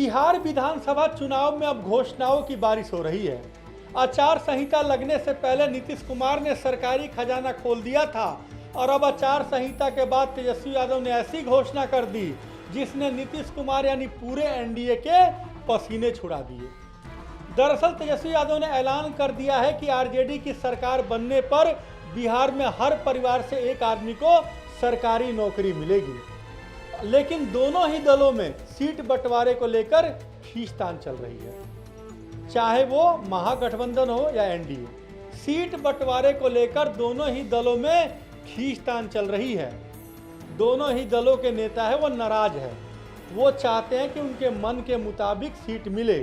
बिहार विधानसभा चुनाव में अब घोषणाओं की बारिश हो रही है। आचार संहिता लगने से पहले नीतीश कुमार ने सरकारी खजाना खोल दिया था और अब आचार संहिता के बाद तेजस्वी यादव ने ऐसी घोषणा कर दी जिसने नीतीश कुमार यानी पूरे एनडीए के पसीने छुड़ा दिए। दरअसल तेजस्वी यादव ने ऐलान कर दिया है कि आरजेडी की सरकार बनने पर बिहार में हर परिवार से एक आदमी को सरकारी नौकरी मिलेगी। लेकिन दोनों ही दलों में सीट बंटवारे को लेकर खींचतान चल रही है, चाहे वो महागठबंधन हो या एनडीए। सीट बंटवारे को लेकर दोनों ही दलों में खींचतान चल रही है। दोनों ही दलों के नेता है वो नाराज है, वो चाहते हैं कि उनके मन के मुताबिक सीट मिले,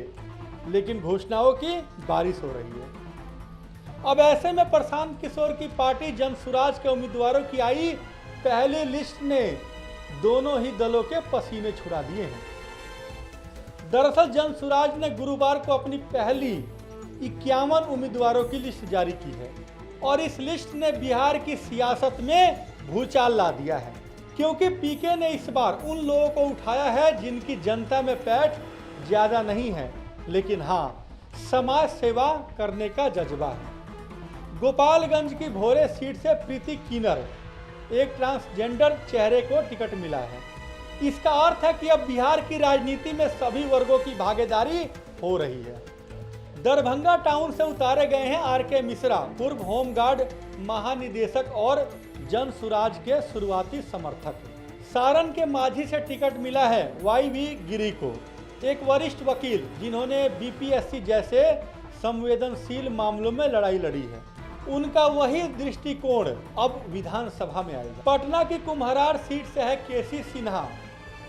लेकिन घोषणाओं की बारिश हो रही है। अब ऐसे में प्रशांत किशोर की पार्टी जनसुराज के उम्मीदवारों की आई पहली लिस्ट ने दोनों ही दलों के पसीने छुड़ा दिए हैं। दरअसल जनसुराज ने गुरुवार को अपनी पहली 51 उम्मीदवारों की लिस्ट जारी की है और इस लिस्ट ने बिहार की सियासत में भूचाल ला दिया है, क्योंकि पीके ने इस बार उन लोगों को उठाया है जिनकी जनता में पैठ ज्यादा नहीं है, लेकिन हाँ समाज सेवा करने का जज्बा है। गोपालगंज की भोरे सीट से प्रीति किन्नर, एक ट्रांसजेंडर चेहरे को टिकट मिला है। इसका अर्थ है कि अब बिहार की राजनीति में सभी वर्गों की भागीदारी हो रही है। दरभंगा टाउन से उतारे गए हैं आरके मिश्रा, पूर्व होमगार्ड महानिदेशक और जनसुराज के शुरुआती समर्थक। सारण के माझी से टिकट मिला है वाईवी गिरी को, एक वरिष्ठ वकील जिन्होंने बीपीएससी जैसे संवेदनशील मामलों में लड़ाई लड़ी है। उनका वही दृष्टिकोण अब विधानसभा में आएगा। पटना की कुम्हरार सीट से है केसी सिन्हा,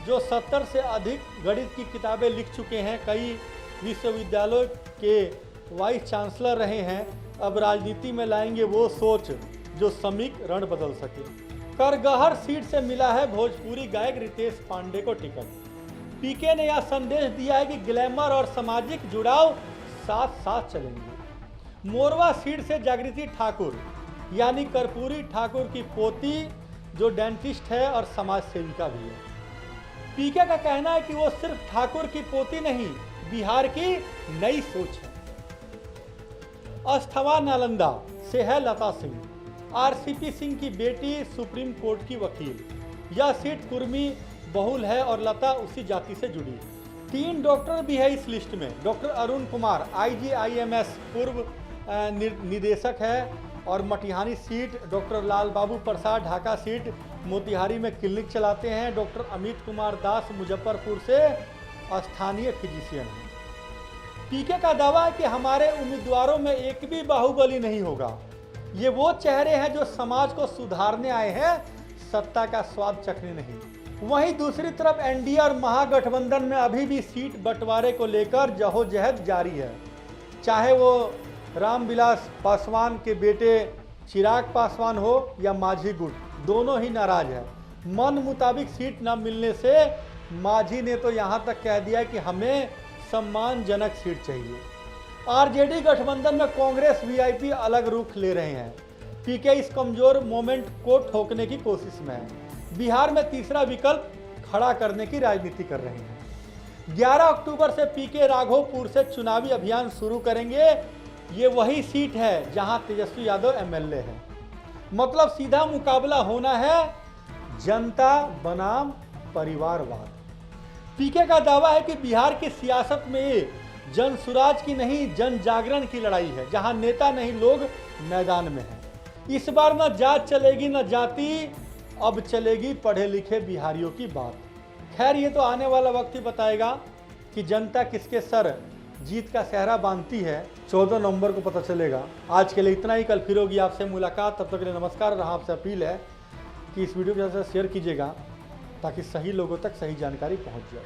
जो 70 से अधिक गणित की किताबें लिख चुके हैं, कई विश्वविद्यालयों के वाइस चांसलर रहे हैं। अब राजनीति में लाएंगे वो सोच जो समीक रण बदल सके। करगहर सीट से मिला है भोजपुरी गायक रितेश पांडे को टिकट। पीके ने यह संदेश दिया है कि ग्लैमर और सामाजिक जुड़ाव साथ साथ चलेंगे। मोरवा सीट से जागृति ठाकुर यानी कर्पूरी ठाकुर की पोती, जो डेंटिस्ट है और समाज सेविका भी है। पीके का कहना है कि वो सिर्फ ठाकुर की पोती नहीं, बिहार की नई सोच है। अस्थवा नालंदा से है लता सिंह, आरसीपी सिंह की बेटी, सुप्रीम कोर्ट की वकील। यह सीट कुर्मी बहुल है और लता उसी जाति से जुड़ी। 3 डॉक्टर भी है इस लिस्ट में। डॉक्टर अरुण कुमार IGIMS पूर्व निदेशक है और मटिहानी सीट। डॉक्टर लाल बाबू प्रसाद ढाका सीट मोतिहारी में क्लिनिक चलाते हैं। डॉक्टर अमित कुमार दास मुजफ्फरपुर से स्थानीय फिजिशियन हैं। पीके का दावा है कि हमारे उम्मीदवारों में एक भी बाहुबली नहीं होगा। ये वो चेहरे हैं जो समाज को सुधारने आए हैं, सत्ता का स्वाद चखने नहीं। वहीं दूसरी तरफ एनडीए और महागठबंधन में अभी भी सीट बंटवारे को लेकर जहोजहद जारी है। चाहे वो रामविलास पासवान के बेटे चिराग पासवान हो या माझी गुट, दोनों ही नाराज है। मन मुताबिक सीट न मिलने से माझी ने तो यहाँ तक कह दिया कि हमें सम्मानजनक सीट चाहिए। आरजेडी गठबंधन में कांग्रेस वीआईपी अलग रुख ले रहे हैं। पीके इस कमजोर मोमेंट को ठोकने की कोशिश में है। बिहार में तीसरा विकल्प खड़ा करने की राजनीति कर रहे हैं। 11 अक्टूबर से पीके राघोपुर से चुनावी अभियान शुरू करेंगे। ये वही सीट है जहां तेजस्वी यादव एमएलए है। मतलब सीधा मुकाबला होना है जनता बनाम परिवारवाद। पीके का दावा है कि बिहार की सियासत में जनसुराज की नहीं, जन जागरण की लड़ाई है, जहां नेता नहीं लोग मैदान में हैं। इस बार न जात चलेगी न जाति, अब चलेगी पढ़े लिखे बिहारियों की बात। खैर ये तो आने वाला वक्त ही बताएगा कि जनता किसके सर जीत का सेहरा बांधती है। 14 नवंबर को पता चलेगा। आज के लिए इतना ही, कल फिर होगी आपसे मुलाकात। तब तक के लिए नमस्कार। रहा आपसे अपील है कि इस वीडियो को ज़्यादा से शेयर कीजिएगा ताकि सही लोगों तक सही जानकारी पहुंच जाए।